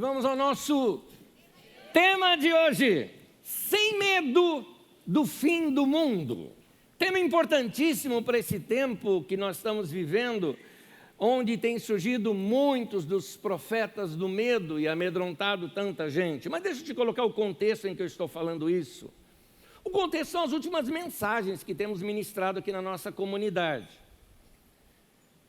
vamos ao nosso tema de hoje: sem medo do fim do mundo. Tema importantíssimo para esse tempo que nós estamos vivendo, onde tem surgido muitos dos profetas do medo e amedrontado tanta gente. Mas deixa eu te colocar o contexto em que eu estou falando isso. O contexto são as últimas mensagens que temos ministrado aqui na nossa comunidade.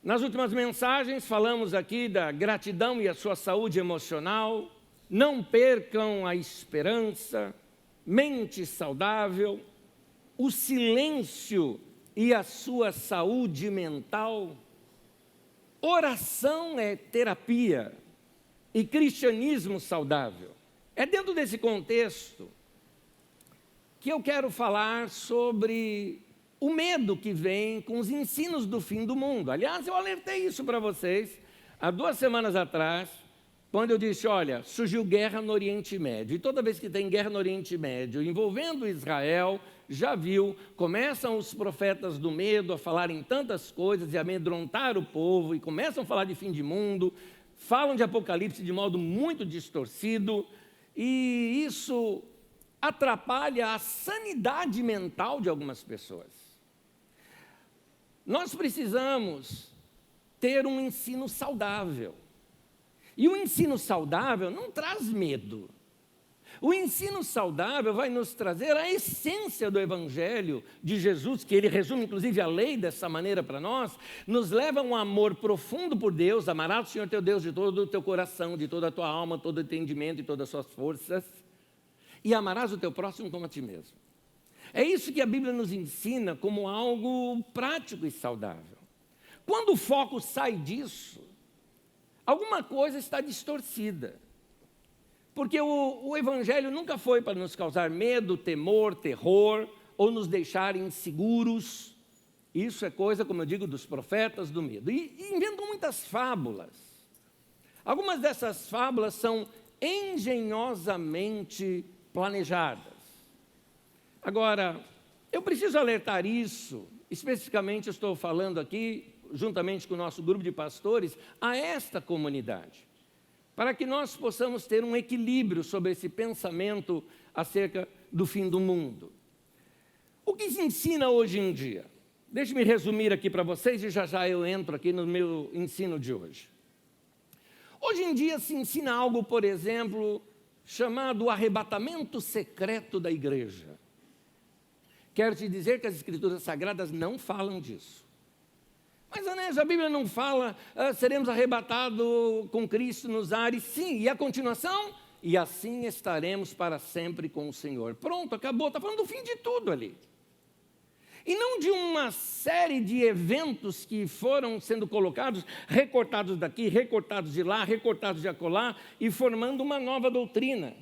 Nas últimas mensagens falamos aqui da gratidão e a sua saúde emocional, não percam a esperança, mente saudável, o silêncio e a sua saúde mental. Oração é terapia e cristianismo saudável. É dentro desse contexto que eu quero falar sobre o medo que vem com os ensinos do fim do mundo. Aliás, eu alertei isso para vocês há 2 semanas atrás, quando eu disse, olha, surgiu guerra no Oriente Médio. E toda vez que tem guerra no Oriente Médio envolvendo Israel, já viu, começam os profetas do medo a falarem tantas coisas e amedrontar o povo, e começam a falar de fim de mundo, falam de Apocalipse de modo muito distorcido, e isso atrapalha a sanidade mental de algumas pessoas. Nós precisamos ter um ensino saudável. E o ensino saudável não traz medo. O ensino saudável vai nos trazer a essência do Evangelho de Jesus, que ele resume inclusive a lei dessa maneira para nós, nos leva a um amor profundo por Deus, amarás o Senhor teu Deus de todo o teu coração, de toda a tua alma, todo o entendimento e todas as suas forças, e amarás o teu próximo como a ti mesmo. É isso que a Bíblia nos ensina como algo prático e saudável. Quando o foco sai disso, alguma coisa está distorcida. Porque o Evangelho nunca foi para nos causar medo, temor, terror, ou nos deixar inseguros. Isso é coisa, como eu digo, dos profetas do medo. E inventam muitas fábulas. Algumas dessas fábulas são engenhosamente planejadas. Agora, eu preciso alertar isso, especificamente eu estou falando aqui, juntamente com o nosso grupo de pastores, a esta comunidade, para que nós possamos ter um equilíbrio sobre esse pensamento acerca do fim do mundo. O que se ensina hoje em dia? Deixe-me resumir aqui para vocês e já já eu entro aqui no meu ensino de hoje. Hoje em dia se ensina algo, por exemplo, chamado arrebatamento secreto da igreja. Quero te dizer que as Escrituras Sagradas não falam disso. Mas, Anésio, a Bíblia não fala, seremos arrebatados com Cristo nos ares. Sim, e a continuação? E assim estaremos para sempre com o Senhor. Pronto, acabou, está falando do fim de tudo ali. E não de uma série de eventos que foram sendo colocados, recortados daqui, recortados de lá, recortados de acolá, e formando uma nova doutrina.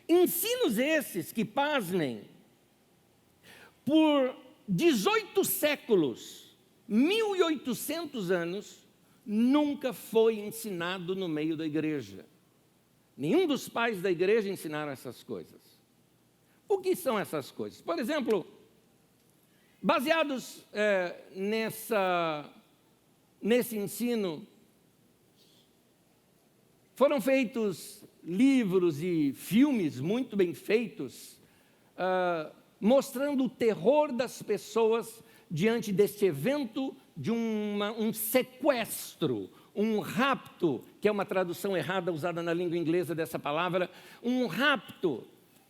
Ensinos esses que, pasmem, por 18 séculos, 1800 anos, nunca foi ensinado no meio da igreja. Nenhum dos pais da igreja ensinaram essas coisas. O que são essas coisas? Por exemplo, baseados nesse ensino, foram feitos livros e filmes muito bem feitos, mostrando o terror das pessoas diante deste evento de um sequestro, um rapto, que é uma tradução errada usada na língua inglesa dessa palavra, um rapto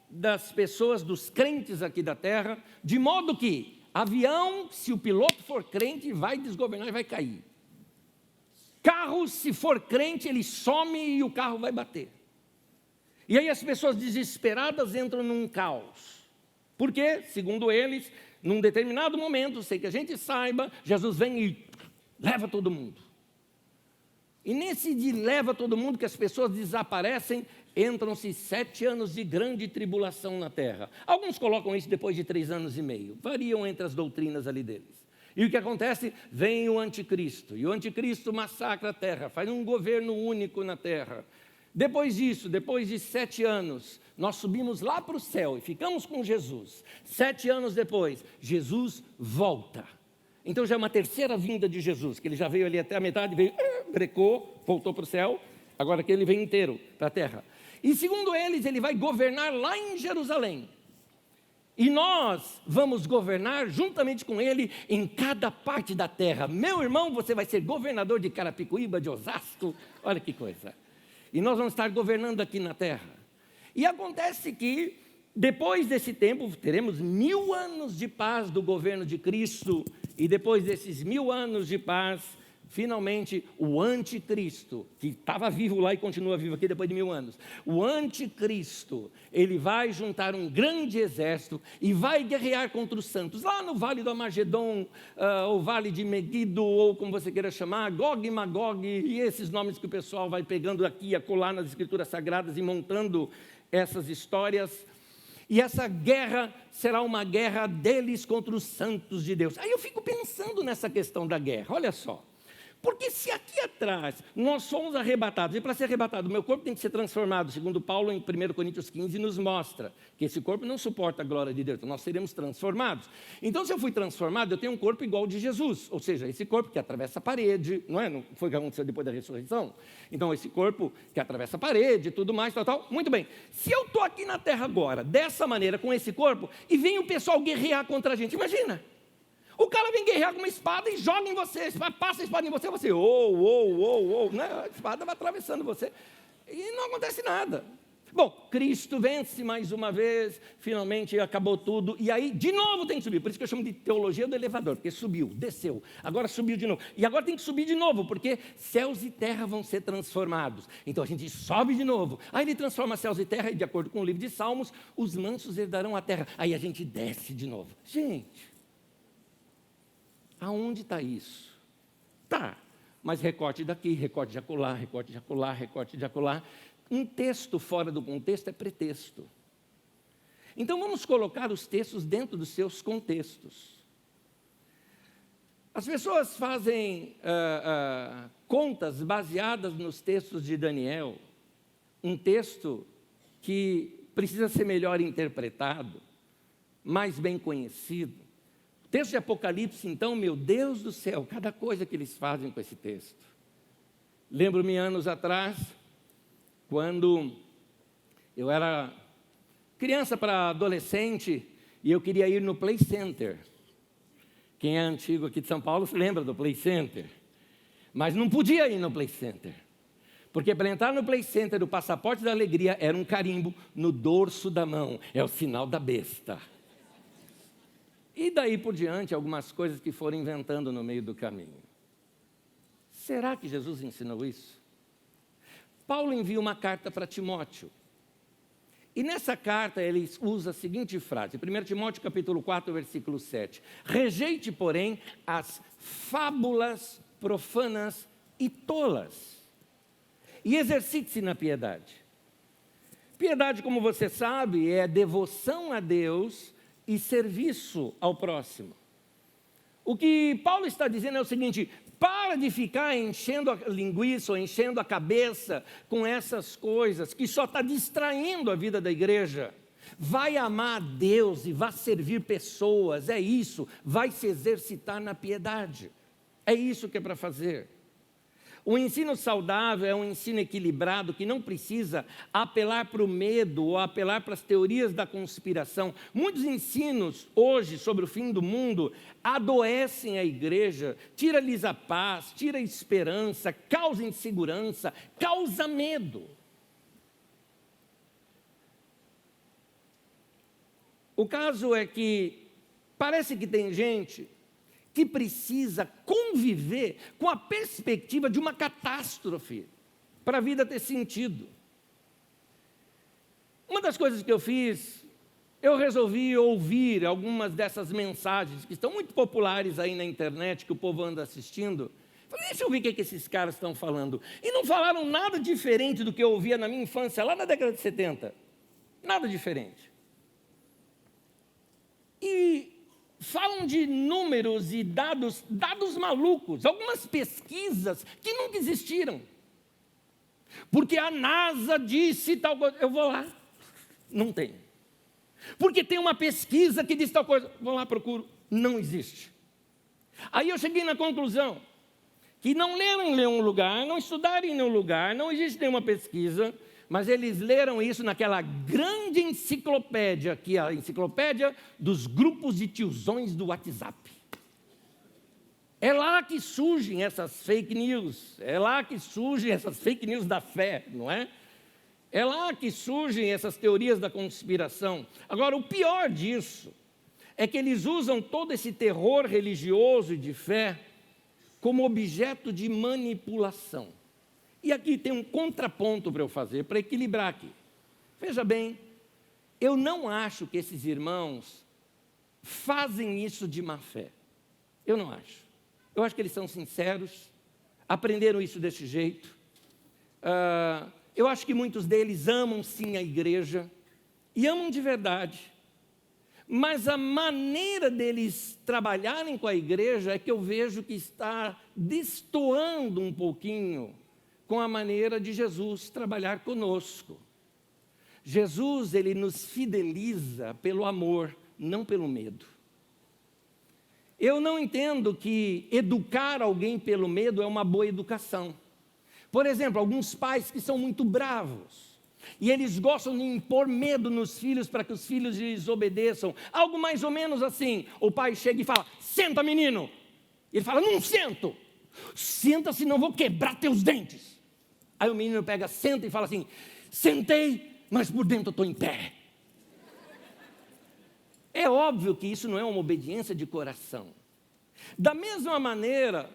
das pessoas, dos crentes aqui da terra, de modo que avião, se o piloto for crente, vai desgovernar e vai cair. Carro, se for crente, ele some e o carro vai bater. E aí as pessoas desesperadas entram num caos. Porque, segundo eles, num determinado momento, sem que a gente saiba, Jesus vem e leva todo mundo. E nesse de leva todo mundo, que as pessoas desaparecem, entram-se 7 anos de grande tribulação na terra. Alguns colocam isso depois de 3 anos e meio. Variam entre as doutrinas ali deles. E o que acontece? Vem o anticristo. E o anticristo massacra a terra, faz um governo único na terra. Depois disso, depois de 7 anos, nós subimos lá para o céu e ficamos com Jesus. 7 anos depois, Jesus volta. Então já é uma terceira vinda de Jesus, que ele já veio ali até a metade, veio, brecou, voltou para o céu. agora que ele vem inteiro para a terra. E segundo eles, ele vai governar lá em Jerusalém. E nós vamos governar juntamente com ele em cada parte da terra. Meu irmão, você vai ser governador de Carapicuíba, de Osasco, olha que coisa. E nós vamos estar governando aqui na terra. E acontece que, depois desse tempo, teremos 1000 anos de paz do governo de Cristo. E depois desses 1000 anos de paz, finalmente, o anticristo, que estava vivo lá e continua vivo aqui depois de 1000 anos, o anticristo, ele vai juntar um grande exército e vai guerrear contra os santos, lá no Vale do Armagedon, ou Vale de Megido, ou como você queira chamar, Gog e Magog, e esses nomes que o pessoal vai pegando aqui e acolá nas escrituras sagradas e montando essas histórias. E essa guerra será uma guerra deles contra os santos de Deus. Aí eu fico pensando nessa questão da guerra, olha só. Porque se aqui atrás nós somos arrebatados, e para ser arrebatado o meu corpo tem que ser transformado, segundo Paulo em 1 Coríntios 15 nos mostra, que esse corpo não suporta a glória de Deus, então nós seremos transformados. Então se eu fui transformado, eu tenho um corpo igual ao de Jesus, ou seja, esse corpo que atravessa a parede, não foi o que aconteceu depois da ressurreição? Então esse corpo que atravessa a parede e tudo mais, tal, muito bem. Se eu estou aqui na terra agora, dessa maneira, com esse corpo, e vem o pessoal guerrear contra a gente, imagina. O cara vem guerrear com uma espada e joga em você, passa a espada em você, você, né? A espada vai atravessando você e não acontece nada. Bom, Cristo vence mais uma vez, finalmente acabou tudo, e aí de novo tem que subir, por isso que eu chamo de teologia do elevador, porque subiu, desceu, agora subiu de novo, e agora tem que subir de novo, porque céus e terra vão ser transformados, então a gente sobe de novo, aí ele transforma céus e terra, e de acordo com o livro de Salmos, os mansos herdarão a terra, aí a gente desce de novo. Gente, aonde está isso? Tá, mas recorte daqui, recorte de acolá, recorte de acolá, recorte de acolá. Um texto fora do contexto é pretexto. Então vamos colocar os textos dentro dos seus contextos. As pessoas fazem contas baseadas nos textos de Daniel, um texto que precisa ser melhor interpretado, mais bem conhecido. Texto de Apocalipse, então, meu Deus do céu, cada coisa que eles fazem com esse texto. Lembro-me anos atrás, quando eu era criança para adolescente e eu queria ir no Play Center. Quem é antigo aqui de São Paulo se lembra do Play Center. Mas não podia ir no Play Center. Porque para entrar no Play Center, o passaporte da alegria era um carimbo no dorso da mão. É o sinal da besta. E daí por diante, algumas coisas que foram inventando no meio do caminho. Será que Jesus ensinou isso? Paulo envia uma carta para Timóteo. E nessa carta ele usa a seguinte frase, 1 Timóteo capítulo 4, versículo 7. Rejeite, porém, as fábulas profanas e tolas, e exercite-se na piedade. Piedade, como você sabe, é devoção a Deus e serviço ao próximo. O que Paulo está dizendo é o seguinte: para de ficar enchendo a linguiça ou enchendo a cabeça com essas coisas que só está distraindo a vida da igreja. Vai amar a Deus e vai servir pessoas, é isso, vai se exercitar na piedade. É isso que é para fazer. O ensino saudável é um ensino equilibrado que não precisa apelar para o medo ou apelar para as teorias da conspiração. Muitos ensinos hoje sobre o fim do mundo adoecem a igreja, tira-lhes a paz, tira a esperança, causa insegurança, causa medo. O caso é que parece que tem gente que precisa conviver com a perspectiva de uma catástrofe para a vida ter sentido. Uma das coisas que eu fiz, eu resolvi ouvir algumas dessas mensagens que estão muito populares aí na internet, que o povo anda assistindo. Falei, deixa eu ver o que esses caras estão falando. E não falaram nada diferente do que eu ouvia na minha infância, lá na década de 70. Nada diferente. E falam de números e dados malucos, algumas pesquisas que nunca existiram. Porque a NASA disse tal coisa, eu vou lá, não tem. Porque tem uma pesquisa que diz tal coisa, vou lá, procuro, não existe. Aí eu cheguei na conclusão que não leram em nenhum lugar, não estudaram em nenhum lugar, não existe nenhuma pesquisa, mas eles leram isso naquela grande enciclopédia, que é a enciclopédia dos grupos de tiozões do WhatsApp. É lá que surgem essas fake news, é lá que surgem essas fake news da fé, não é? É lá que surgem essas teorias da conspiração. Agora, o pior disso é que eles usam todo esse terror religioso e de fé como objeto de manipulação. E aqui tem um contraponto para eu fazer, para equilibrar aqui. Veja bem, eu não acho que esses irmãos fazem isso de má fé. Eu não acho. Eu acho que eles são sinceros, aprenderam isso desse jeito. Eu acho que muitos deles amam sim a igreja, e amam de verdade. Mas a maneira deles trabalharem com a igreja é que eu vejo que está destoando um pouquinho com a maneira de Jesus trabalhar conosco. Jesus, ele nos fideliza pelo amor, não pelo medo. Eu não entendo que educar alguém pelo medo é uma boa educação. Por exemplo, alguns pais que são muito bravos, e eles gostam de impor medo nos filhos para que os filhos lhes obedeçam. Algo mais ou menos assim, o pai chega e fala, senta menino. Ele fala, não sento. Senta, senão vou quebrar teus dentes. Aí o menino pega, senta e fala assim, sentei, mas por dentro estou em pé. É óbvio que isso não é uma obediência de coração. Da mesma maneira,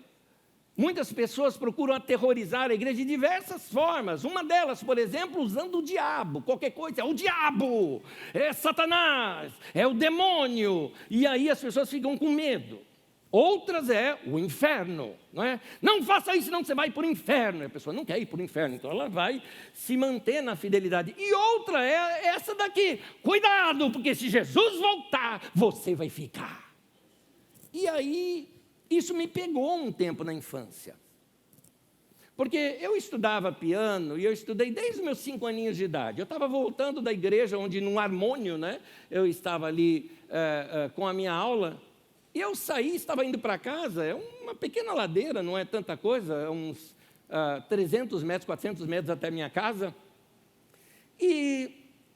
muitas pessoas procuram aterrorizar a igreja de diversas formas. Uma delas, por exemplo, usando o diabo. Qualquer coisa, é o diabo, é Satanás, é o demônio. E aí as pessoas ficam com medo. Outras é o inferno, não é? Não faça isso, senão você vai para o inferno. E a pessoa não quer ir para o inferno, então ela vai se manter na fidelidade. E outra é essa daqui. Cuidado, porque se Jesus voltar, você vai ficar. E aí, isso me pegou um tempo na infância. Porque eu estudava piano, e eu estudei desde os meus 5 aninhos de idade. Eu estava voltando da igreja, onde num harmônio, né? Eu estava ali com a minha aula. E eu saí, estava indo para casa, é uma pequena ladeira, não é tanta coisa, é uns 300 metros, 400 metros até a minha casa. E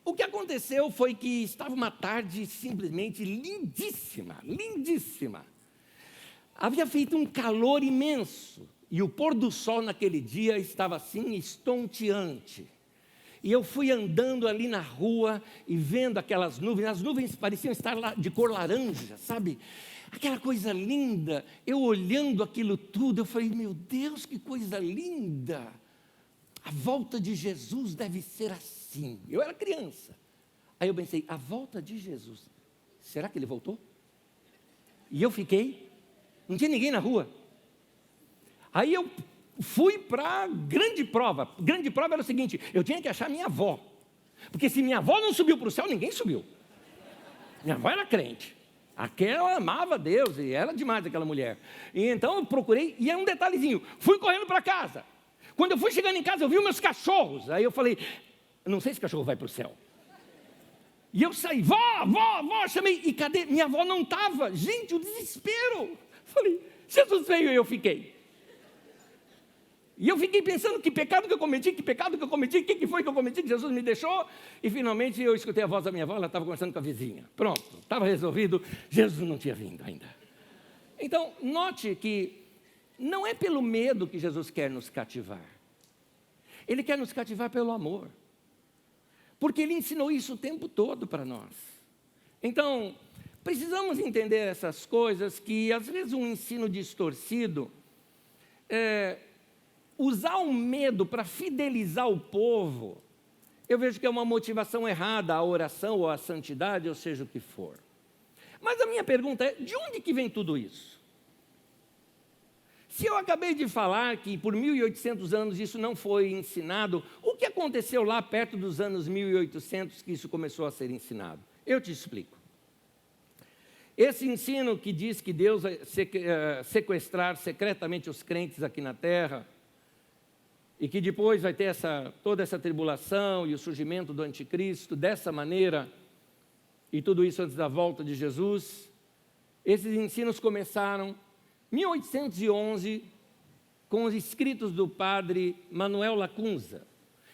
o que aconteceu foi que estava uma tarde simplesmente lindíssima, lindíssima. Havia feito um calor imenso, e o pôr do sol naquele dia estava assim estonteante. E eu fui andando ali na rua e vendo aquelas nuvens, as nuvens pareciam estar de cor laranja, sabe? Aquela coisa linda, eu olhando aquilo tudo, eu falei, meu Deus, que coisa linda. A volta de Jesus deve ser assim. Eu era criança. Aí eu pensei, a volta de Jesus, será que ele voltou? E eu fiquei, não tinha ninguém na rua. Aí eu fui para a grande prova. Grande prova era o seguinte, eu tinha que achar minha avó. Porque se minha avó não subiu para o céu, ninguém subiu. Minha avó era crente. Aquela amava Deus, e era demais aquela mulher. E então eu procurei, e é um detalhezinho, fui correndo para casa. Quando eu fui chegando em casa, eu vi os meus cachorros. Aí eu falei, não sei se o cachorro vai para o céu. E eu saí, vó, chamei, e cadê? Minha avó não estava. Gente, o desespero. Falei, Jesus veio e eu fiquei. E eu fiquei pensando, que pecado que eu cometi, o que foi que eu cometi, que Jesus me deixou. E finalmente eu escutei a voz da minha avó, ela estava conversando com a vizinha. Pronto, estava resolvido, Jesus não tinha vindo ainda. Então, note que não é pelo medo que Jesus quer nos cativar. Ele quer nos cativar pelo amor. Porque Ele ensinou isso o tempo todo para nós. Então, precisamos entender essas coisas que, às vezes, um ensino distorcido usar o medo para fidelizar o povo, eu vejo que é uma motivação errada à oração ou à santidade, ou seja o que for. Mas a minha pergunta é, de onde que vem tudo isso? Se eu acabei de falar que por 1800 anos isso não foi ensinado, o que aconteceu lá perto dos anos 1800 que isso começou a ser ensinado? Eu te explico. Esse ensino que diz que Deus vai sequestrar secretamente os crentes aqui na terra, e que depois vai ter toda essa tribulação e o surgimento do anticristo dessa maneira, e tudo isso antes da volta de Jesus, esses ensinos começaram em 1811, com os escritos do padre Manuel Lacunza.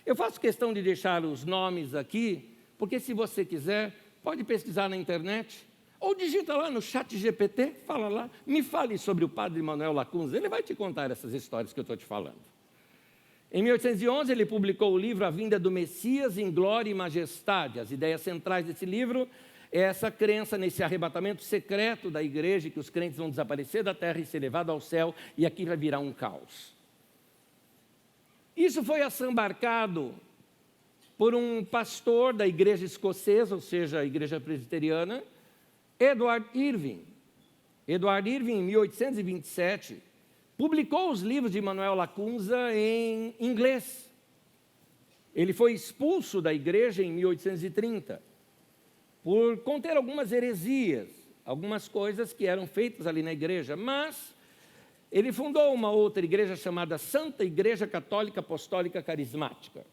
Eu faço questão de deixar os nomes aqui, porque se você quiser, pode pesquisar na internet, ou digita lá no chat GPT, fala lá, me fale sobre o padre Manuel Lacunza, ele vai te contar essas histórias que eu estou te falando. Em 1811, ele publicou o livro A Vinda do Messias em Glória e Majestade. As ideias centrais desse livro é essa crença nesse arrebatamento secreto da igreja, que os crentes vão desaparecer da terra e ser levados ao céu, e aqui vai virar um caos. Isso foi assambarcado por um pastor da igreja escocesa, ou seja, a igreja presbiteriana, Edward Irving. Edward Irving, em 1827, publicou os livros de Manuel Lacunza em inglês. Ele foi expulso da igreja em 1830, por conter algumas heresias, algumas coisas que eram feitas ali na igreja, mas ele fundou uma outra igreja chamada Santa Igreja Católica Apostólica Carismática.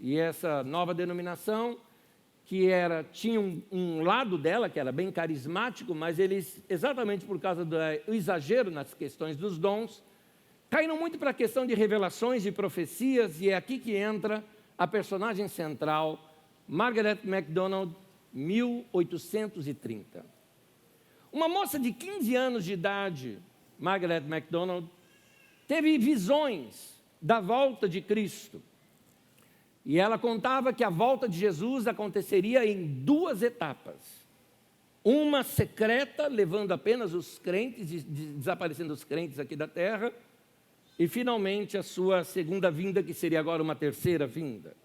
E essa nova denominação, que tinha um lado dela que era bem carismático, mas eles, exatamente por causa do exagero nas questões dos dons, caíram muito para a questão de revelações e profecias, e é aqui que entra a personagem central, Margaret MacDonald, 1830. Uma moça de 15 anos de idade, Margaret MacDonald, teve visões da volta de Cristo. E ela contava que a volta de Jesus aconteceria em 2 etapas. Uma secreta, levando apenas os crentes, desaparecendo os crentes aqui da terra, e finalmente a sua segunda vinda, que seria agora uma terceira vinda.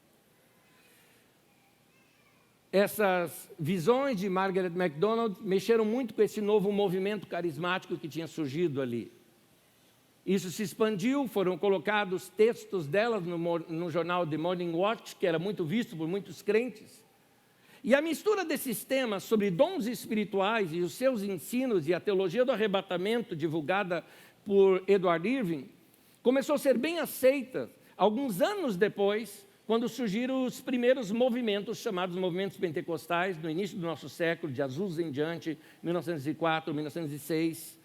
Essas visões de Margaret MacDonald mexeram muito com esse novo movimento carismático que tinha surgido ali. Isso se expandiu, foram colocados textos delas no jornal The Morning Watch, que era muito visto por muitos crentes. E a mistura desses temas sobre dons espirituais e os seus ensinos e a teologia do arrebatamento, divulgada por Edward Irving, começou a ser bem aceita alguns anos depois, quando surgiram os primeiros movimentos, chamados movimentos pentecostais, no início do nosso século, de Azusa em diante, 1904, 1906.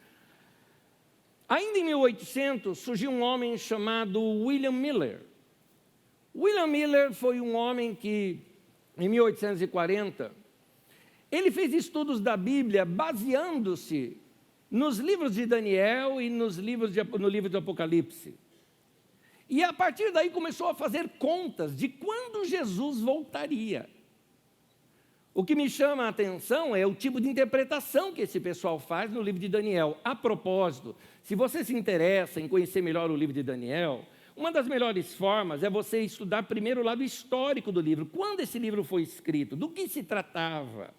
Ainda em 1800, surgiu um homem chamado William Miller. William Miller foi um homem que, em 1840, ele fez estudos da Bíblia baseando-se nos livros de Daniel e no livro do Apocalipse. E a partir daí começou a fazer contas de quando Jesus voltaria. O que me chama a atenção é o tipo de interpretação que esse pessoal faz no livro de Daniel. A propósito, se você se interessa em conhecer melhor o livro de Daniel, uma das melhores formas é você estudar primeiro o lado histórico do livro. Quando esse livro foi escrito? Do que se tratava?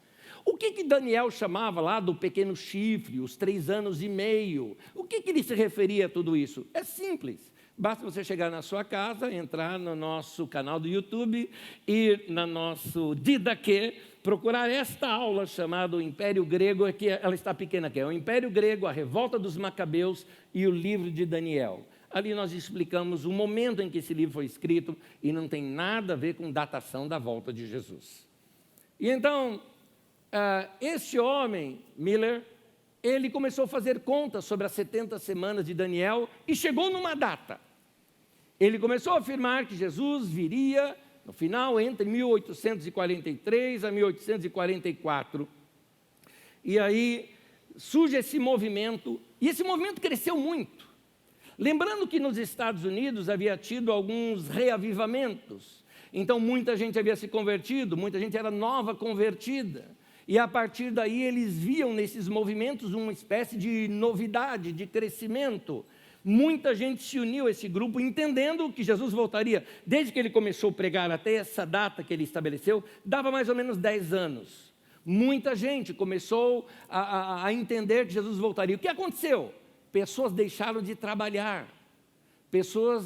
O que Daniel chamava lá do pequeno chifre, os 3 anos e meio? O que ele se referia a tudo isso? É simples. Basta você chegar na sua casa, entrar no nosso canal do YouTube, ir no nosso Didaquê, procurar esta aula chamada o Império Grego, que ela está pequena aqui, é o Império Grego, a Revolta dos Macabeus e o livro de Daniel. Ali nós explicamos o momento em que esse livro foi escrito e não tem nada a ver com datação da volta de Jesus. E então, esse homem, Miller, ele começou a fazer contas sobre as 70 semanas de Daniel e chegou numa data. Ele começou a afirmar que Jesus viria, no final, entre 1843 a 1844. E aí surge esse movimento, e esse movimento cresceu muito. Lembrando que nos Estados Unidos havia tido alguns reavivamentos. Então muita gente havia se convertido, muita gente era nova convertida. E a partir daí eles viam nesses movimentos uma espécie de novidade, de crescimento. Muita gente se uniu a esse grupo, entendendo que Jesus voltaria. Desde que ele começou a pregar até essa data que ele estabeleceu, dava mais ou menos 10 anos. Muita gente começou a entender que Jesus voltaria. O que aconteceu? Pessoas deixaram de trabalhar. Pessoas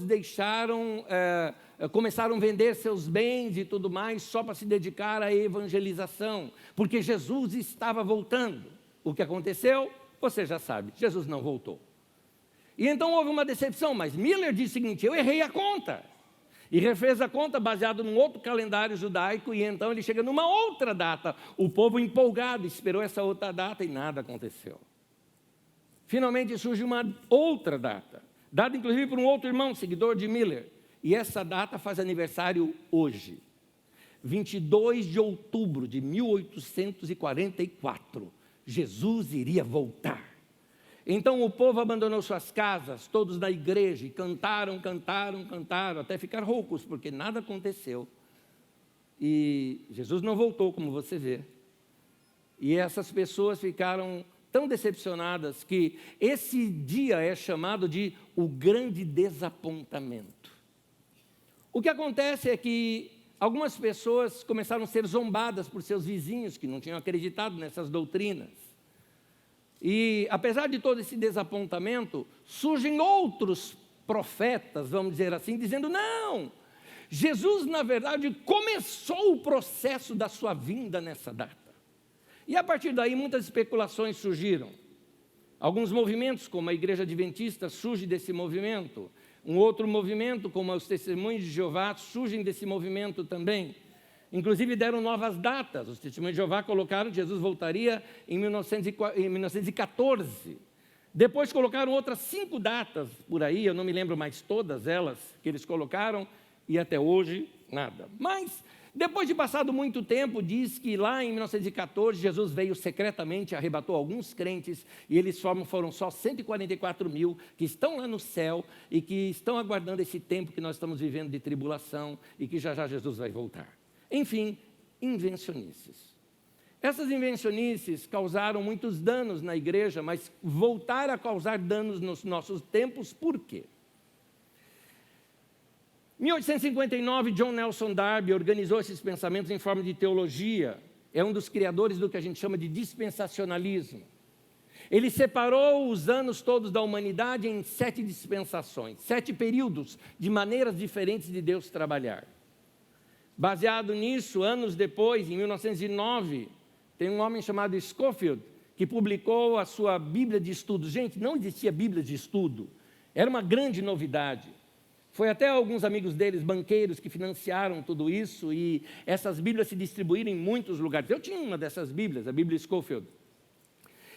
começaram a vender seus bens e tudo mais só para se dedicar à evangelização, porque Jesus estava voltando. O que aconteceu? Você já sabe, Jesus não voltou. E então houve uma decepção, mas Miller disse o seguinte: eu errei a conta. E refez a conta baseado num outro calendário judaico, e então ele chega numa outra data. O povo empolgado esperou essa outra data e nada aconteceu. Finalmente surge uma outra data. dado inclusive por um outro irmão, seguidor de Miller. E essa data faz aniversário hoje, 22 de outubro de 1844. Jesus iria voltar. Então o povo abandonou suas casas, todos na igreja, e cantaram, até ficar roucos, porque nada aconteceu. E Jesus não voltou, como você vê. E essas pessoas ficaram tão decepcionadas que esse dia é chamado de o grande desapontamento. O que acontece é que algumas pessoas começaram a ser zombadas por seus vizinhos que não tinham acreditado nessas doutrinas. E apesar de todo esse desapontamento, surgem outros profetas, vamos dizer assim, dizendo: não, Jesus na verdade começou o processo da sua vinda nessa data. E a partir daí muitas especulações surgiram. Alguns movimentos, como a Igreja Adventista, surge desse movimento. Um outro movimento, como os Testemunhos de Jeová, surgem desse movimento também. Inclusive deram novas datas. Os Testemunhos de Jeová colocaram que Jesus voltaria em 1914. Depois colocaram outras 5 datas por aí, eu não me lembro mais todas elas que eles colocaram, e até hoje nada. Mas, depois de passado muito tempo, diz que lá em 1914, Jesus veio secretamente, arrebatou alguns crentes, e eles foram só 144 mil que estão lá no céu e que estão aguardando esse tempo que nós estamos vivendo de tribulação e que já já Jesus vai voltar. Enfim, invencionices. Essas invencionices causaram muitos danos na igreja, mas voltaram a causar danos nos nossos tempos, por quê? Em 1859, John Nelson Darby organizou esses pensamentos em forma de teologia. É um dos criadores do que a gente chama de dispensacionalismo. Ele separou os anos todos da humanidade em 7 dispensações, 7 períodos de maneiras diferentes de Deus trabalhar. Baseado nisso, anos depois, em 1909, tem um homem chamado Scofield, que publicou a sua Bíblia de Estudo. Gente, não existia Bíblia de Estudo, era uma grande novidade. Foi até alguns amigos deles, banqueiros, que financiaram tudo isso, e essas Bíblias se distribuíram em muitos lugares. Eu tinha uma dessas Bíblias, a Bíblia Scofield.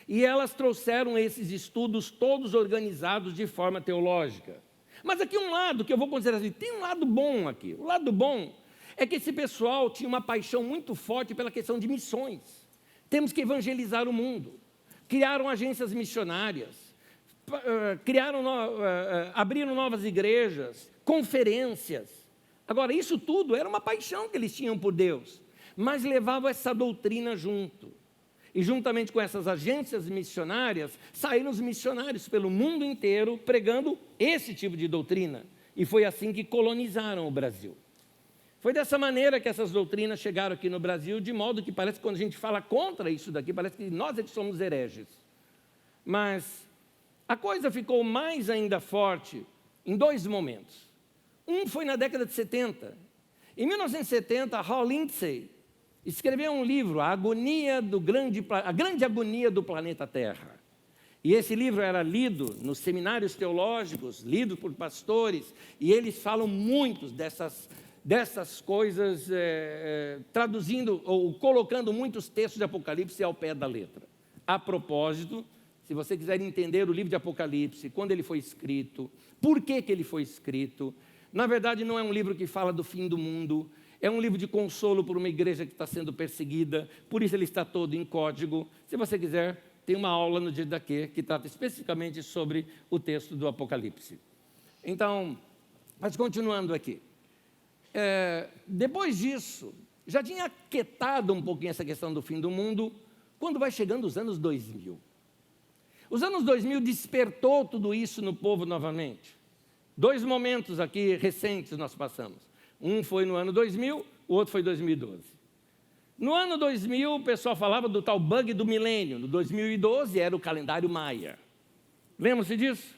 E elas trouxeram esses estudos todos organizados de forma teológica. Mas aqui um lado, que eu vou considerar assim, tem um lado bom aqui. O lado bom é que esse pessoal tinha uma paixão muito forte pela questão de missões. Temos que evangelizar o mundo. Criaram agências missionárias. Abriram novas igrejas, conferências. Agora, isso tudo era uma paixão que eles tinham por Deus, mas levavam essa doutrina junto. E juntamente com essas agências missionárias, saíram os missionários pelo mundo inteiro pregando esse tipo de doutrina. E foi assim que colonizaram o Brasil. Foi dessa maneira que essas doutrinas chegaram aqui no Brasil, de modo que parece que quando a gente fala contra isso daqui, parece que nós é que somos hereges. Mas a coisa ficou mais ainda forte em 2 momentos. Um foi na década de 70. Em 1970, Hal Lindsey escreveu um livro, A Grande Agonia do Planeta Terra. E esse livro era lido nos seminários teológicos, lido por pastores, e eles falam muito dessas coisas, traduzindo ou colocando muitos textos de Apocalipse ao pé da letra. A propósito, se você quiser entender o livro de Apocalipse, quando ele foi escrito, por que ele foi escrito, na verdade não é um livro que fala do fim do mundo, é um livro de consolo por uma igreja que está sendo perseguida, por isso ele está todo em código. Se você quiser, tem uma aula no dia daqui que trata especificamente sobre o texto do Apocalipse. Então, mas continuando aqui. Depois disso, já tinha aquietado um pouquinho essa questão do fim do mundo, quando vai chegando os anos 2000. Os anos 2000 despertou tudo isso no povo novamente. 2 momentos aqui recentes nós passamos. Um foi no ano 2000, o outro foi em 2012. No ano 2000, o pessoal falava do tal bug do milênio. No 2012 era o calendário Maia. Lembram-se disso?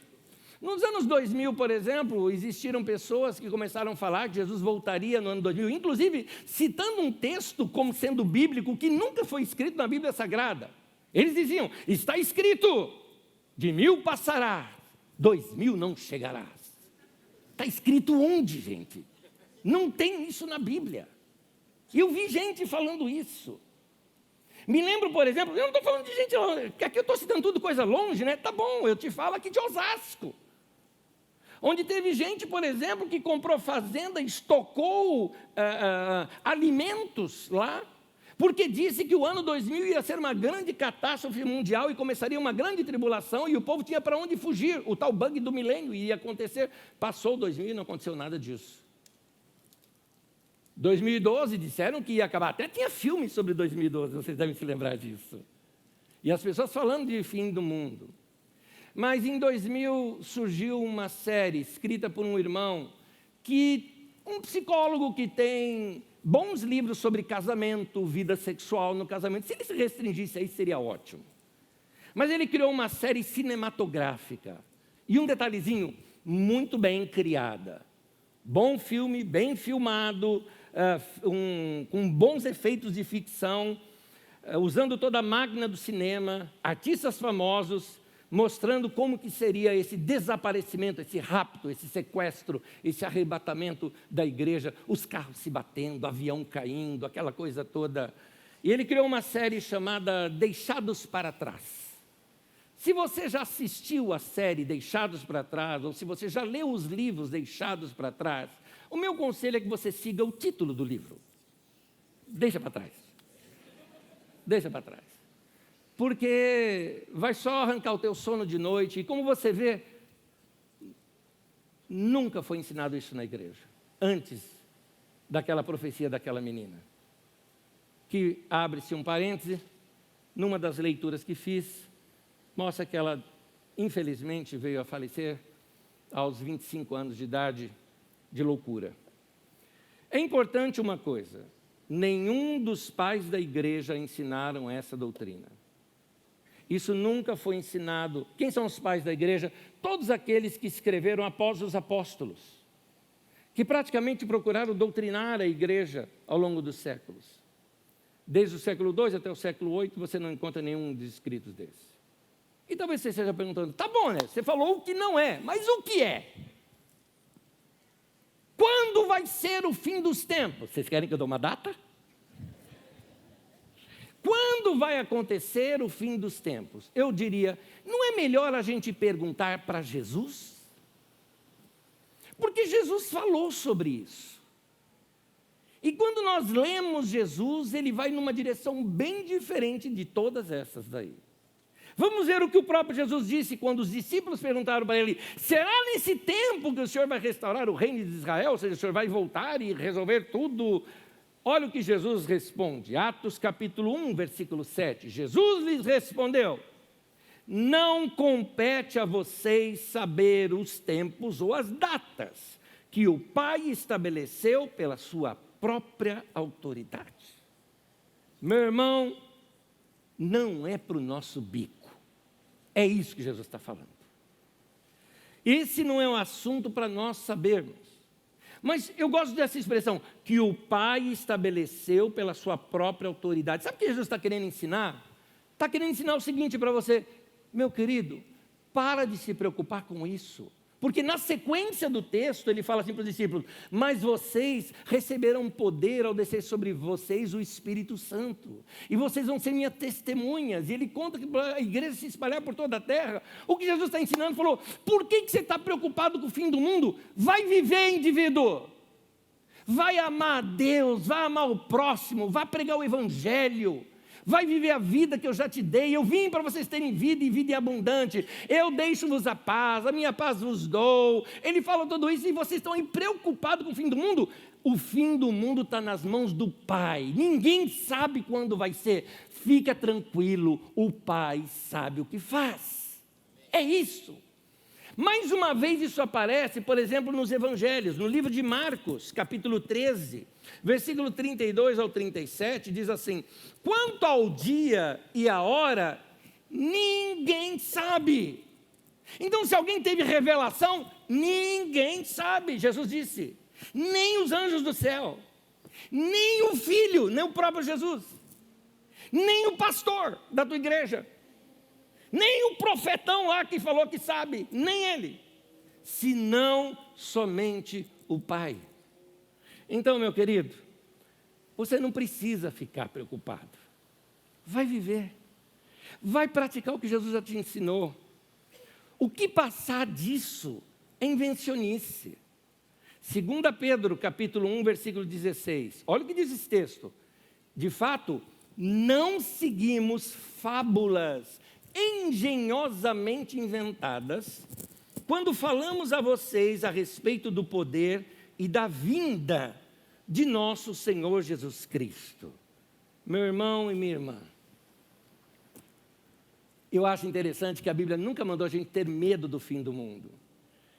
Nos anos 2000, por exemplo, existiram pessoas que começaram a falar que Jesus voltaria no ano 2000, inclusive citando um texto como sendo bíblico que nunca foi escrito na Bíblia Sagrada. Eles diziam, está escrito, de 1000 passará, 2000 não chegarás. Está escrito onde, gente? Não tem isso na Bíblia. E eu vi gente falando isso. Me lembro, por exemplo, eu não estou falando de gente longe, que aqui eu estou citando tudo coisa longe, né? Tá bom, eu te falo aqui de Osasco. onde teve gente, por exemplo, que comprou fazenda, estocou alimentos lá, porque disse que o ano 2000 ia ser uma grande catástrofe mundial e começaria uma grande tribulação e o povo tinha para onde fugir. O tal bug do milênio ia acontecer. Passou 2000 e não aconteceu nada disso. 2012 disseram que ia acabar. Até tinha filme sobre 2012, vocês devem se lembrar disso. E as pessoas falando de fim do mundo. Mas em 2000 surgiu uma série escrita por um irmão, um psicólogo que tem bons livros sobre casamento, vida sexual no casamento. Se ele se restringisse aí, seria ótimo. Mas ele criou uma série cinematográfica. E um detalhezinho, muito bem criada. Bom filme, bem filmado, com bons efeitos de ficção, usando toda a máquina do cinema, artistas famosos, mostrando como que seria esse desaparecimento, esse rapto, esse sequestro, esse arrebatamento da igreja, os carros se batendo, avião caindo, aquela coisa toda. E ele criou uma série chamada Deixados para Trás. Se você já assistiu a série Deixados para Trás, ou se você já leu os livros Deixados para Trás, o meu conselho é que você siga o título do livro. Deixa para trás. Deixa para trás. Porque vai só arrancar o teu sono de noite. E como você vê, nunca foi ensinado isso na igreja, antes daquela profecia daquela menina. Que abre-se um parêntese, numa das leituras que fiz, mostra que ela, infelizmente, veio a falecer aos 25 anos de idade, de loucura. É importante uma coisa, nenhum dos pais da igreja ensinaram essa doutrina. Isso nunca foi ensinado. Quem são os pais da igreja? Todos aqueles que escreveram após os apóstolos, que praticamente procuraram doutrinar a igreja ao longo dos séculos. Desde o século II até o século VIII, você não encontra nenhum dos escritos desses. E talvez você esteja perguntando, tá bom, né? Você falou o que não é, mas o que é? Quando vai ser o fim dos tempos? Vocês querem que eu dê uma data? Quando vai acontecer o fim dos tempos? Eu diria, não é melhor a gente perguntar para Jesus? Porque Jesus falou sobre isso. E quando nós lemos Jesus, ele vai numa direção bem diferente de todas essas daí. Vamos ver o que o próprio Jesus disse quando os discípulos perguntaram para ele, será nesse tempo que o Senhor vai restaurar o reino de Israel? Ou seja, o Senhor vai voltar e resolver tudo? Olha o que Jesus responde, Atos capítulo 1, versículo 7. Jesus lhes respondeu, não compete a vocês saber os tempos ou as datas que o Pai estabeleceu pela sua própria autoridade. Meu irmão, não é para o nosso bico. É isso que Jesus está falando. Esse não é um assunto para nós sabermos. Mas eu gosto dessa expressão, que o Pai estabeleceu pela sua própria autoridade. Sabe o que Jesus está querendo ensinar? Está querendo ensinar o seguinte para você, meu querido, para de se preocupar com isso. Porque na sequência do texto, ele fala assim para os discípulos, mas vocês receberão poder ao descer sobre vocês o Espírito Santo. E vocês vão ser minhas testemunhas. E ele conta que a igreja se espalhar por toda a terra. O que Jesus está ensinando, falou, por que você está preocupado com o fim do mundo? Vai viver, indivíduo. Vai amar a Deus, vai amar o próximo, vai pregar o Evangelho. Vai viver a vida que eu já te dei, eu vim para vocês terem vida e vida abundante, eu deixo-vos a paz, a minha paz vos dou. Ele fala tudo isso e vocês estão aí preocupados com o fim do mundo? O fim do mundo está nas mãos do Pai, ninguém sabe quando vai ser, fica tranquilo, o Pai sabe o que faz, é isso. Mais uma vez isso aparece, por exemplo, nos Evangelhos, no livro de Marcos, capítulo 13, versículo 32 ao 37, diz assim, quanto ao dia e a hora, ninguém sabe. Então, se alguém teve revelação, ninguém sabe, Jesus disse, nem os anjos do céu, nem o Filho, nem o próprio Jesus, nem o pastor da tua igreja, nem o profetão lá que falou que sabe, nem ele, senão somente o Pai. Então, meu querido, você não precisa ficar preocupado. Vai viver. Vai praticar o que Jesus já te ensinou. O que passar disso é invencionice. 2 Pedro, capítulo 1, versículo 16. Olha o que diz esse texto. De fato, não seguimos fábulas engenhosamente inventadas quando falamos a vocês a respeito do poder e da vinda de nosso Senhor Jesus Cristo. Meu irmão e minha irmã, eu acho interessante que a Bíblia nunca mandou a gente ter medo do fim do mundo.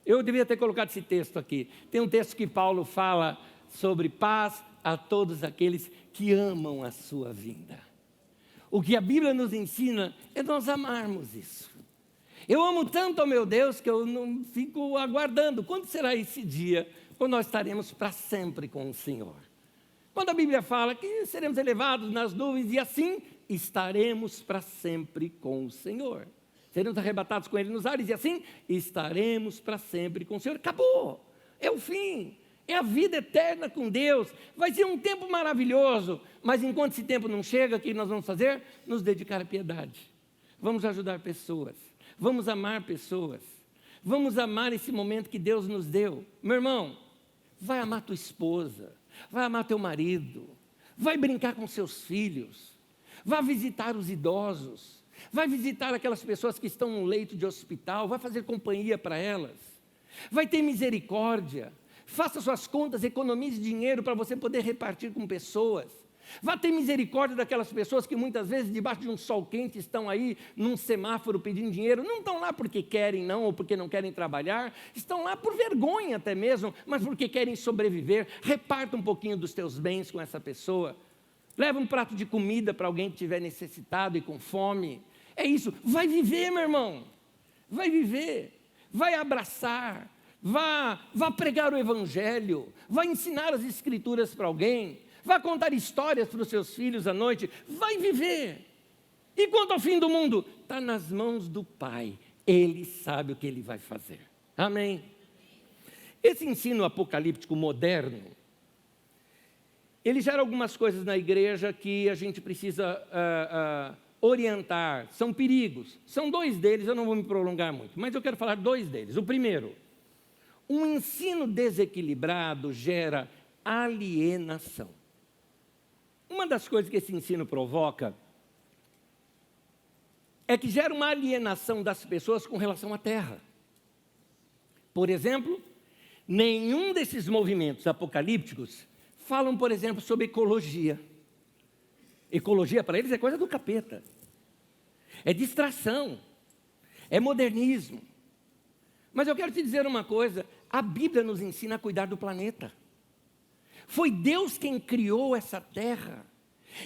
Eu devia ter colocado esse texto aqui. Tem um texto que Paulo fala sobre paz a todos aqueles que amam a sua vinda. O que a Bíblia nos ensina é nós amarmos isso. Eu amo tanto ao meu Deus que eu não fico aguardando. Quando será esse dia, quando nós estaremos para sempre com o Senhor? Quando a Bíblia fala que seremos elevados nas nuvens e assim estaremos para sempre com o Senhor. Seremos arrebatados com Ele nos ares e assim estaremos para sempre com o Senhor. Acabou, é o fim, é a vida eterna com Deus. Vai ser um tempo maravilhoso, mas enquanto esse tempo não chega, o que nós vamos fazer? Nos dedicar à piedade. Vamos ajudar pessoas, vamos amar pessoas, vamos amar esse momento que Deus nos deu. Meu irmão, vai amar tua esposa, vai amar teu marido, vai brincar com seus filhos, vai visitar os idosos, vai visitar aquelas pessoas que estão no leito de hospital, vai fazer companhia para elas, vai ter misericórdia, faça suas contas, economize dinheiro para você poder repartir com pessoas, vá ter misericórdia daquelas pessoas que muitas vezes debaixo de um sol quente estão aí num semáforo pedindo dinheiro, não estão lá porque querem não, ou porque não querem trabalhar, estão lá por vergonha até mesmo, mas porque querem sobreviver. Reparta um pouquinho dos teus bens com essa pessoa, leva um prato de comida para alguém que estiver necessitado e com fome. É isso, vai viver, meu irmão, vai viver, vai abraçar, vá pregar o Evangelho, vai ensinar as Escrituras para alguém, vai contar histórias para os seus filhos à noite, vai viver. E quanto ao fim do mundo, está nas mãos do Pai, Ele sabe o que Ele vai fazer. Amém? Esse ensino apocalíptico moderno, ele gera algumas coisas na igreja que a gente precisa orientar, são perigos. São dois deles, eu não vou me prolongar muito, mas eu quero falar dois deles. O primeiro, um ensino desequilibrado gera alienação. Uma das coisas que esse ensino provoca é que gera uma alienação das pessoas com relação à terra. Por exemplo, nenhum desses movimentos apocalípticos falam, por exemplo, sobre ecologia. Ecologia para eles é coisa do capeta, é distração, é modernismo. Mas eu quero te dizer uma coisa, a Bíblia nos ensina a cuidar do planeta. Foi Deus quem criou essa terra,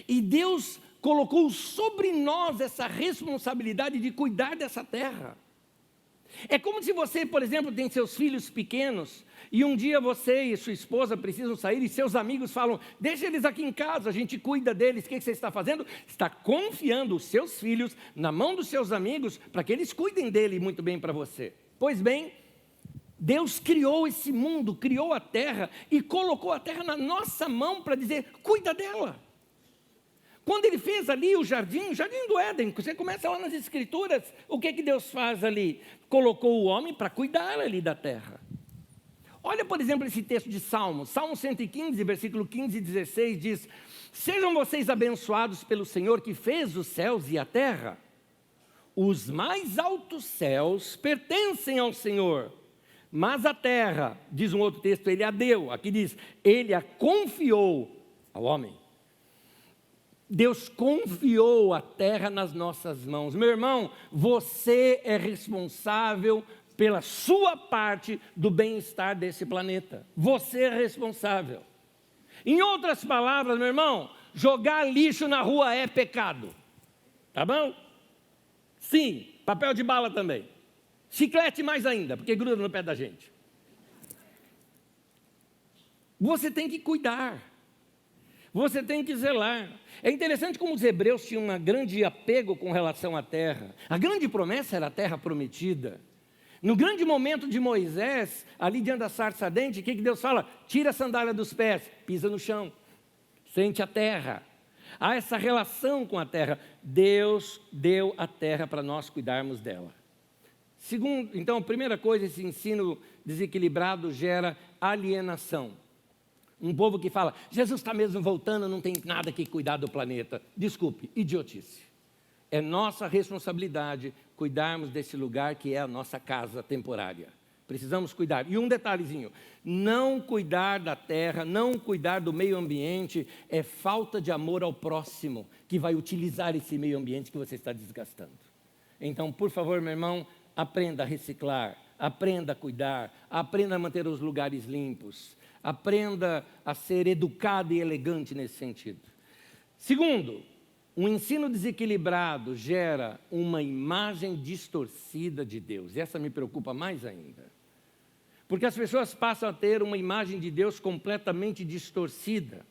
e Deus colocou sobre nós essa responsabilidade de cuidar dessa terra. É como se você, por exemplo, tem seus filhos pequenos, e um dia você e sua esposa precisam sair, e seus amigos falam, deixa eles aqui em casa, a gente cuida deles. O que você está fazendo? Está confiando os seus filhos na mão dos seus amigos, para que eles cuidem dele muito bem para você. Pois bem, Deus criou esse mundo, criou a terra, e colocou a terra na nossa mão para dizer, cuida dela. Quando Ele fez ali o jardim do Éden, você começa lá nas Escrituras, o que Deus faz ali? Colocou o homem para cuidar ali da terra. Olha, por exemplo, esse texto de Salmo 115, versículo 15 e 16, diz, sejam vocês abençoados pelo Senhor que fez os céus e a terra. Os mais altos céus pertencem ao Senhor, mas a terra, diz um outro texto, Ele a deu. Aqui diz, Ele a confiou ao homem. Deus confiou a terra nas nossas mãos. Meu irmão, você é responsável pela sua parte do bem-estar desse planeta. Você é responsável. Em outras palavras, meu irmão, jogar lixo na rua é pecado. Tá bom? Sim, papel de bala também. Chiclete mais ainda, porque gruda no pé da gente. Você tem que cuidar. Você tem que zelar. É interessante como os hebreus tinham um grande apego com relação à terra. A grande promessa era a terra prometida. No grande momento de Moisés, ali diante da sarça ardente, o que Deus fala? Tira a sandália dos pés, pisa no chão, sente a terra. Há essa relação com a terra. Deus deu a terra para nós cuidarmos dela. Segundo, então, a primeira coisa, esse ensino desequilibrado gera alienação. Um povo que fala, Jesus está mesmo voltando, não tem nada que cuidar do planeta. Desculpe, idiotice. É nossa responsabilidade cuidarmos desse lugar que é a nossa casa temporária. Precisamos cuidar. E um detalhezinho, não cuidar da terra, não cuidar do meio ambiente é falta de amor ao próximo, que vai utilizar esse meio ambiente que você está desgastando. Então, por favor, meu irmão, aprenda a reciclar, aprenda a cuidar, aprenda a manter os lugares limpos, aprenda a ser educado e elegante nesse sentido. Segundo, um ensino desequilibrado gera uma imagem distorcida de Deus. E essa me preocupa mais ainda. Porque as pessoas passam a ter uma imagem de Deus completamente distorcida.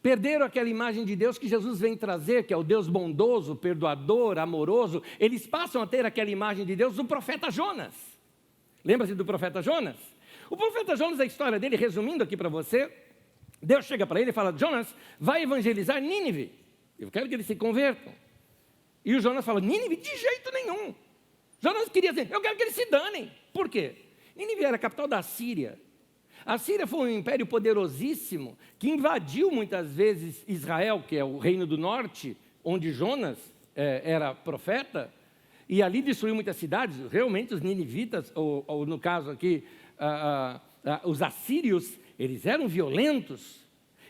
Perderam aquela imagem de Deus que Jesus vem trazer, que é o Deus bondoso, perdoador, amoroso. Eles passam a ter aquela imagem de Deus do profeta Jonas. Lembra-se do profeta Jonas? O profeta Jonas, a história dele, resumindo aqui para você, Deus chega para ele e fala, Jonas, vai evangelizar Nínive. Eu quero que eles se convertam. E o Jonas fala, Nínive? De jeito nenhum. Jonas queria dizer, eu quero que eles se danem. Por quê? Nínive era a capital da Síria. A Síria foi um império poderosíssimo que invadiu muitas vezes Israel, que é o reino do norte, onde Jonas era profeta, e ali destruiu muitas cidades. Realmente os ninivitas, ou no caso aqui, os assírios, eles eram violentos.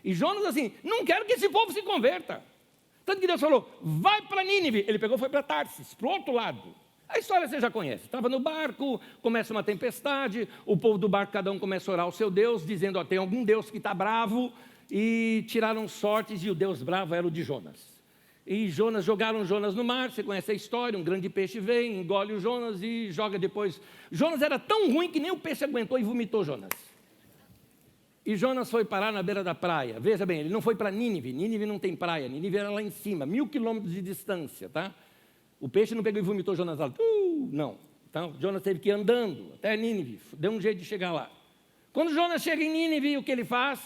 E Jonas assim, não quero que esse povo se converta. Tanto que Deus falou, vai para Nínive. Ele pegou e foi para Tarsis, para o outro lado. A história você já conhece. Estava no barco, começa uma tempestade, o povo do barco, cada um começa a orar ao seu Deus, dizendo, tem algum Deus que está bravo, e tiraram sortes, e o Deus bravo era o de Jonas. E jogaram Jonas no mar, você conhece a história, um grande peixe vem, engole o Jonas e joga depois. Jonas era tão ruim que nem o peixe aguentou e vomitou Jonas. E Jonas foi parar na beira da praia. Veja bem, ele não foi para Nínive. Nínive não tem praia. Nínive era lá em cima, 1000 quilômetros de distância, tá? O peixe não pegou e vomitou Jonas lá. Não. Então, Jonas teve que ir andando até Nínive. Deu um jeito de chegar lá. Quando Jonas chega em Nínive, o que ele faz?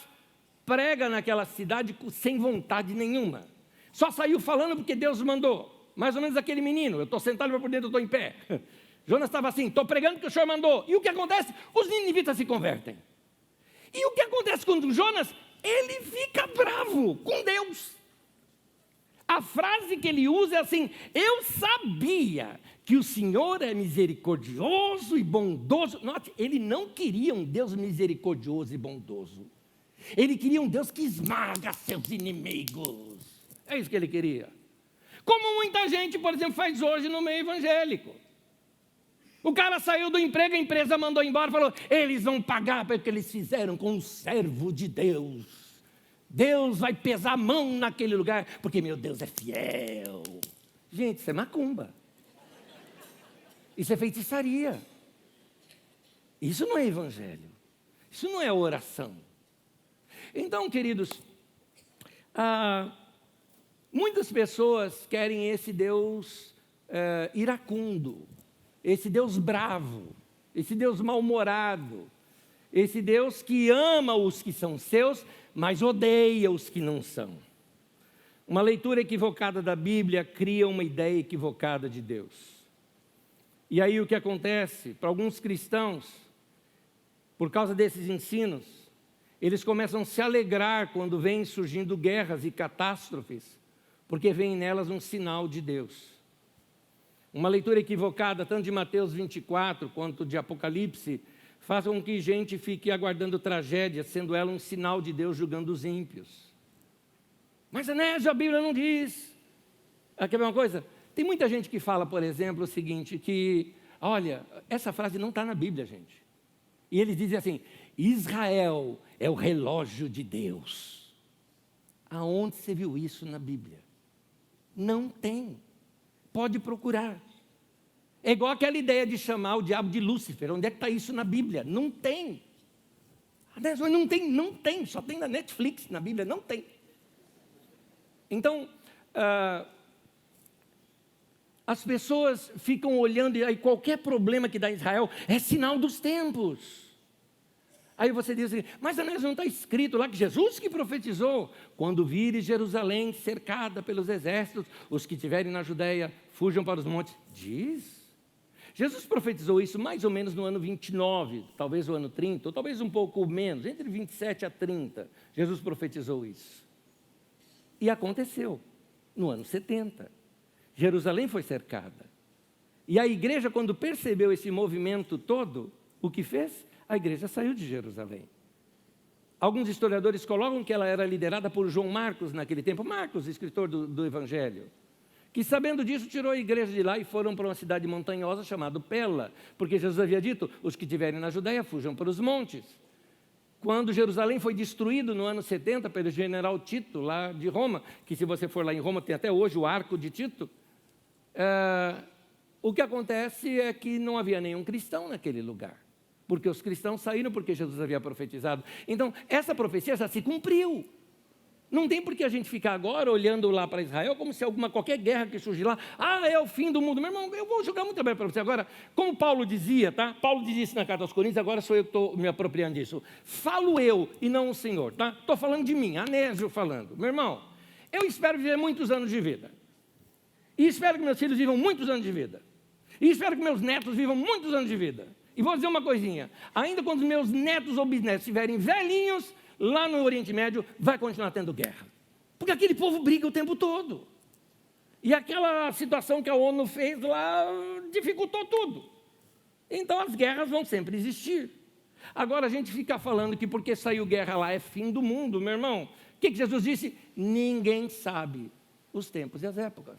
Prega naquela cidade sem vontade nenhuma. Só saiu falando porque Deus mandou. Mais ou menos aquele menino. Eu estou sentado por dentro, eu estou em pé. Jonas estava assim, estou pregando porque o Senhor mandou. E o que acontece? Os ninivitas se convertem. E o que acontece com Jonas? Ele fica bravo com Deus. A frase que ele usa é assim, eu sabia que o Senhor é misericordioso e bondoso. Note, ele não queria um Deus misericordioso e bondoso. Ele queria um Deus que esmaga seus inimigos. É isso que ele queria. Como muita gente, por exemplo, faz hoje no meio evangélico. O cara saiu do emprego, a empresa mandou embora, falou, eles vão pagar pelo que eles fizeram com um servo de Deus. Deus vai pesar a mão naquele lugar, porque meu Deus é fiel. Gente, isso é macumba. Isso é feitiçaria. Isso não é evangelho. Isso não é oração. Então, queridos, muitas pessoas querem esse Deus iracundo, esse Deus bravo, esse Deus mal-humorado, esse Deus que ama os que são seus, mas odeia os que não são. Uma leitura equivocada da Bíblia cria uma ideia equivocada de Deus. E aí o que acontece? Para alguns cristãos, por causa desses ensinos, eles começam a se alegrar quando vêm surgindo guerras e catástrofes, porque vem nelas um sinal de Deus. Uma leitura equivocada, tanto de Mateus 24, quanto de Apocalipse, faz com que gente fique aguardando tragédia, sendo ela um sinal de Deus julgando os ímpios. Mas, Anésio, a Bíblia não diz. Quer ver uma coisa? Tem muita gente que fala, por exemplo, o seguinte, que, olha, essa frase não está na Bíblia, gente. E eles dizem assim, Israel é o relógio de Deus. Aonde você viu isso na Bíblia? Não tem. Pode procurar. É igual aquela ideia de chamar o diabo de Lúcifer. Onde é que está isso na Bíblia? Não tem. Não tem. Só tem na Netflix, na Bíblia, não tem. Então, as pessoas ficam olhando e aí qualquer problema que dá em Israel é sinal dos tempos. Aí você diz assim, mas Anésio, não está escrito lá que Jesus que profetizou? Quando vires Jerusalém cercada pelos exércitos, os que estiverem na Judéia, fujam para os montes. Diz. Jesus profetizou isso mais ou menos no ano 29, talvez o ano 30, ou talvez um pouco menos, entre 27 a 30. Jesus profetizou isso. E aconteceu, no ano 70. Jerusalém foi cercada. E a igreja, quando percebeu esse movimento todo, o que fez? A igreja saiu de Jerusalém. Alguns historiadores colocam que ela era liderada por João Marcos naquele tempo. Marcos, escritor do Evangelho. Que sabendo disso, tirou a igreja de lá e foram para uma cidade montanhosa chamada Pela. Porque Jesus havia dito, os que estiverem na Judéia fujam para os montes. Quando Jerusalém foi destruído no ano 70 pelo general Tito, lá de Roma, que se você for lá em Roma tem até hoje o arco de Tito, o que acontece é que não havia nenhum cristão naquele lugar. Porque os cristãos saíram porque Jesus havia profetizado. Então, essa profecia já se cumpriu. Não tem por que a gente ficar agora olhando lá para Israel como se qualquer guerra que surgir lá, é o fim do mundo. Meu irmão, eu vou jogar muito bem para você agora. Como Paulo dizia, tá? Paulo dizia isso na carta aos Coríntios, agora sou eu que estou me apropriando disso. Falo eu e não o Senhor, tá? Estou falando de mim, Anésio falando. Meu irmão, eu espero viver muitos anos de vida. E espero que meus filhos vivam muitos anos de vida. E espero que meus netos vivam muitos anos de vida. E vou dizer uma coisinha, ainda quando os meus netos ou bisnetos estiverem velhinhos, lá no Oriente Médio, vai continuar tendo guerra. Porque aquele povo briga o tempo todo. E aquela situação que a ONU fez lá, dificultou tudo. Então as guerras vão sempre existir. Agora a gente fica falando que porque saiu guerra lá é fim do mundo, meu irmão. O que Jesus disse? Ninguém sabe os tempos e as épocas.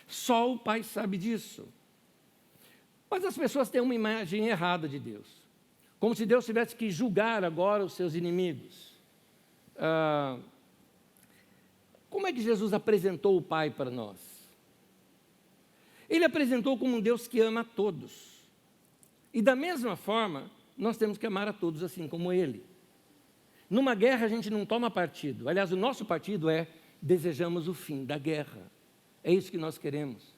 Só o Pai sabe disso. Mas as pessoas têm uma imagem errada de Deus. Como se Deus tivesse que julgar agora os seus inimigos. Como é que Jesus apresentou o Pai para nós? Ele apresentou como um Deus que ama a todos. E da mesma forma, nós temos que amar a todos assim como Ele. Numa guerra a gente não toma partido. Aliás, o nosso partido é desejamos o fim da guerra. É isso que nós queremos.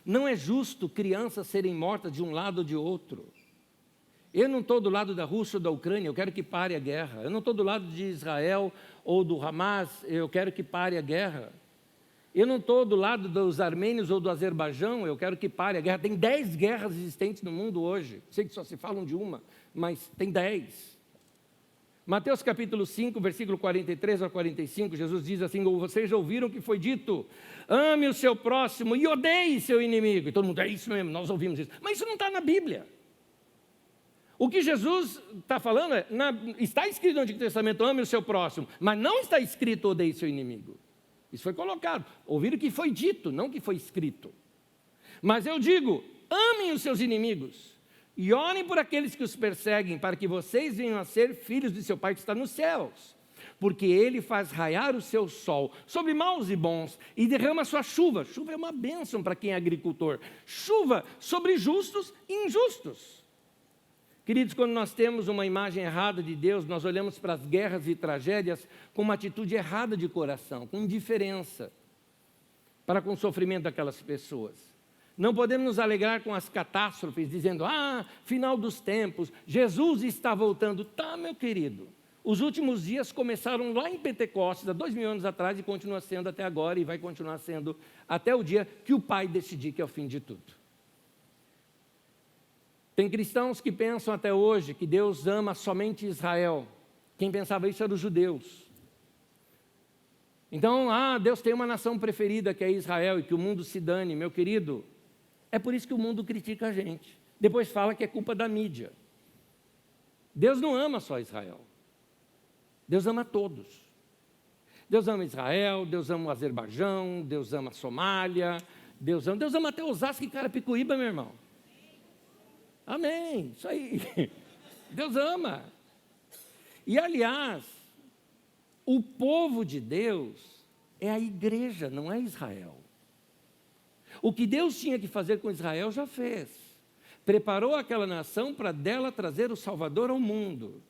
Não é justo crianças serem mortas de um lado ou de outro. Eu não estou do lado da Rússia ou da Ucrânia, eu quero que pare a guerra. Eu não estou do lado de Israel ou do Hamas, eu quero que pare a guerra. Eu não estou do lado dos armênios ou do Azerbaijão, eu quero que pare a guerra. Tem 10 guerras existentes no mundo hoje. Sei que só se falam de uma, mas tem 10. Mateus capítulo 5, versículo 43 a 45, Jesus diz assim, vocês já ouviram o que foi dito, ame o seu próximo e odeie seu inimigo. E todo mundo, é isso mesmo, nós ouvimos isso. Mas isso não está na Bíblia. O que Jesus está falando está escrito no Antigo Testamento, ame o seu próximo, mas não está escrito, odeie seu inimigo. Isso foi colocado. Ouviram o que foi dito, não o que foi escrito. Mas eu digo, amem os seus inimigos. E orem por aqueles que os perseguem, para que vocês venham a ser filhos de seu Pai que está nos céus. Porque Ele faz raiar o seu sol sobre maus e bons, e derrama sua chuva. Chuva é uma bênção para quem é agricultor. Chuva sobre justos e injustos. Queridos, quando nós temos uma imagem errada de Deus, nós olhamos para as guerras e tragédias com uma atitude errada de coração, com indiferença para com o sofrimento daquelas pessoas. Não podemos nos alegrar com as catástrofes, dizendo, final dos tempos, Jesus está voltando. Tá, meu querido, os últimos dias começaram lá em Pentecostes, há 2000 anos atrás, e continua sendo até agora, e vai continuar sendo até o dia que o Pai decidir que é o fim de tudo. Tem cristãos que pensam até hoje que Deus ama somente Israel. Quem pensava isso eram os judeus. Então, Deus tem uma nação preferida que é Israel, e que o mundo se dane, meu querido. É por isso que o mundo critica a gente. Depois fala que é culpa da mídia. Deus não ama só Israel. Deus ama todos. Deus ama Israel, Deus ama o Azerbaijão, Deus ama a Somália, Deus ama até Osasco e Carapicuíba, meu irmão. Amém, isso aí. Deus ama. E, aliás, o povo de Deus é a igreja, não é Israel. O que Deus tinha que fazer com Israel já fez. Preparou aquela nação para dela trazer o Salvador ao mundo.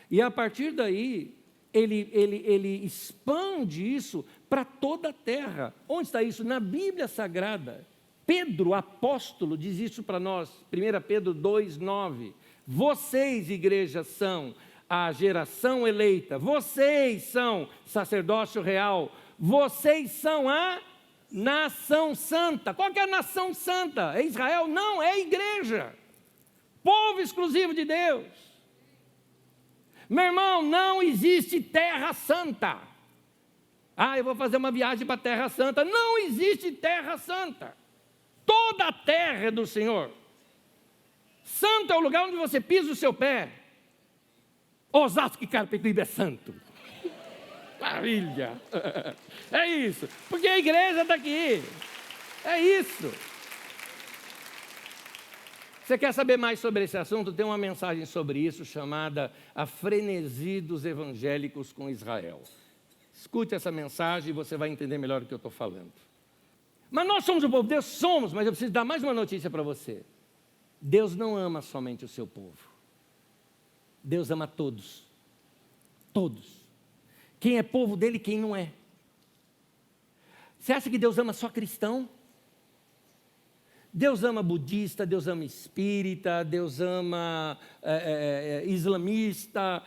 E a partir daí, ele expande isso para toda a terra. Onde está isso? Na Bíblia Sagrada. Pedro, apóstolo, diz isso para nós. 1 Pedro 2,9. Vocês, igreja, são a geração eleita, vocês são sacerdócio real, vocês são a nação santa. Qual que é a nação santa? É Israel? Não, é a igreja. Povo exclusivo de Deus. Meu irmão, não existe terra santa. Eu vou fazer uma viagem para a terra santa. Não existe terra santa. Toda a terra é do Senhor. Santo é o lugar onde você pisa o seu pé. Osasco e Carapicuíba é santo. Maravilha. É isso. Porque a igreja está aqui. É isso. Você quer saber mais sobre esse assunto? Tem uma mensagem sobre isso chamada A Frenesi dos Evangélicos com Israel. Escute essa mensagem e você vai entender melhor o que eu estou falando. Mas nós somos o povo de Deus? Somos, mas eu preciso dar mais uma notícia para você. Deus não ama somente o seu povo. Deus ama todos. Todos. Quem é povo dele e quem não é. Você acha que Deus ama só cristão? Deus ama budista, Deus ama espírita, Deus ama islamita,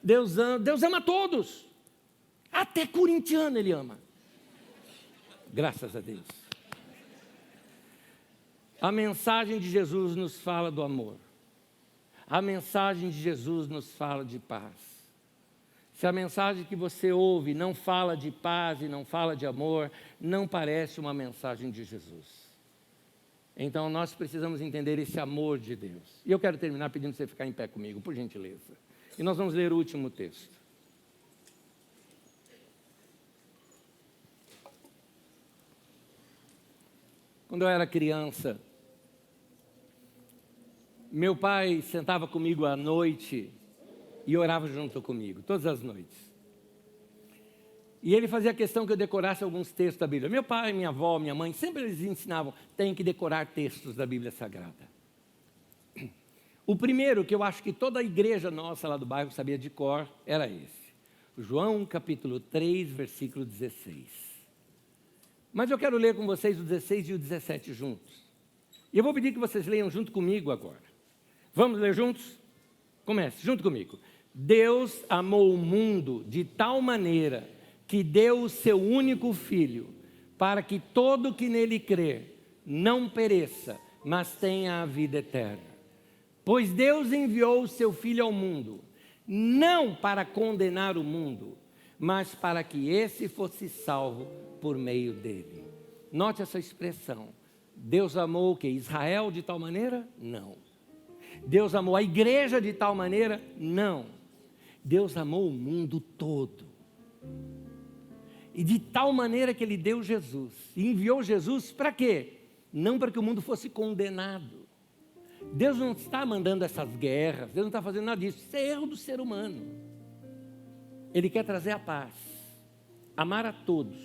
Deus ama todos. Até corintiano ele ama. Graças a Deus. A mensagem de Jesus nos fala do amor. A mensagem de Jesus nos fala de paz. Se a mensagem que você ouve não fala de paz e não fala de amor, não parece uma mensagem de Jesus. Então nós precisamos entender esse amor de Deus. E eu quero terminar pedindo você ficar em pé comigo, por gentileza. E nós vamos ler o último texto. Quando eu era criança, meu pai sentava comigo à noite e orava junto comigo, todas as noites. E ele fazia questão que eu decorasse alguns textos da Bíblia. Meu pai, minha avó, minha mãe, sempre eles ensinavam, tem que decorar textos da Bíblia Sagrada. O primeiro, que eu acho que toda a igreja nossa lá do bairro sabia de cor, era esse. João capítulo 3, versículo 16. Mas eu quero ler com vocês o 16 e o 17 juntos. E eu vou pedir que vocês leiam junto comigo agora. Vamos ler juntos? Comece, junto comigo. Deus amou o mundo de tal maneira que deu o seu único Filho, para que todo que nele crer não pereça, mas tenha a vida eterna. Pois Deus enviou o seu Filho ao mundo, não para condenar o mundo, mas para que esse fosse salvo por meio dele. Note essa expressão. Deus amou o quê? Israel de tal maneira? Não. Deus amou a igreja de tal maneira? Não. Deus amou o mundo todo. E de tal maneira que ele deu Jesus. E enviou Jesus para quê? Não para que o mundo fosse condenado. Deus não está mandando essas guerras, Deus não está fazendo nada disso. Isso é erro do ser humano. Ele quer trazer a paz, amar a todos.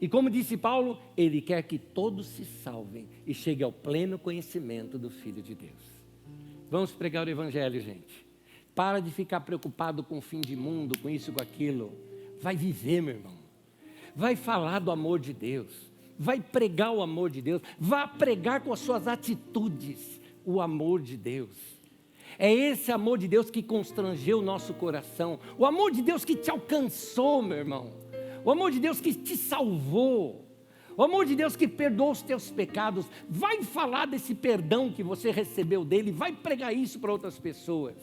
E como disse Paulo, ele quer que todos se salvem e cheguem ao pleno conhecimento do Filho de Deus. Vamos pregar o Evangelho, gente. Para de ficar preocupado com o fim de mundo, com isso, com aquilo. Vai viver, meu irmão. Vai falar do amor de Deus. Vai pregar o amor de Deus. Vá pregar com as suas atitudes o amor de Deus. É esse amor de Deus que constrangeu o nosso coração. O amor de Deus que te alcançou, meu irmão. O amor de Deus que te salvou. O amor de Deus que perdoou os teus pecados. Vai falar desse perdão que você recebeu dele. Vai pregar isso para outras pessoas.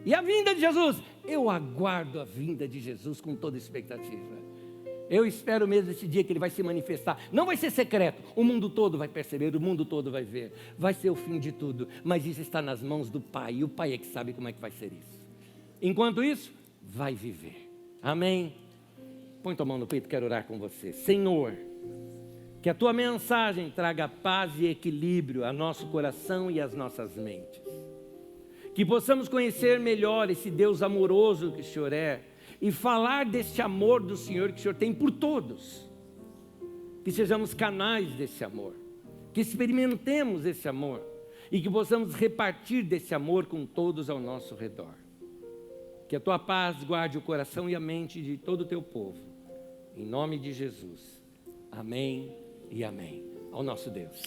E a vinda de Jesus? Eu aguardo a vinda de Jesus com toda expectativa. Eu espero mesmo esse dia que ele vai se manifestar. Não vai ser secreto. O mundo todo vai perceber, o mundo todo vai ver. Vai ser o fim de tudo. Mas isso está nas mãos do Pai. E o Pai é que sabe como é que vai ser isso. Enquanto isso, vai viver. Amém? Põe tua mão no peito, quero orar com você. Senhor, que a tua mensagem traga paz e equilíbrio a nosso coração e às nossas mentes. Que possamos conhecer melhor esse Deus amoroso que o Senhor é e falar desse amor do Senhor que o Senhor tem por todos. Que sejamos canais desse amor, que experimentemos esse amor e que possamos repartir desse amor com todos ao nosso redor. Que a tua paz guarde o coração e a mente de todo o teu povo. Em nome de Jesus. Amém e amém. Ao nosso Deus.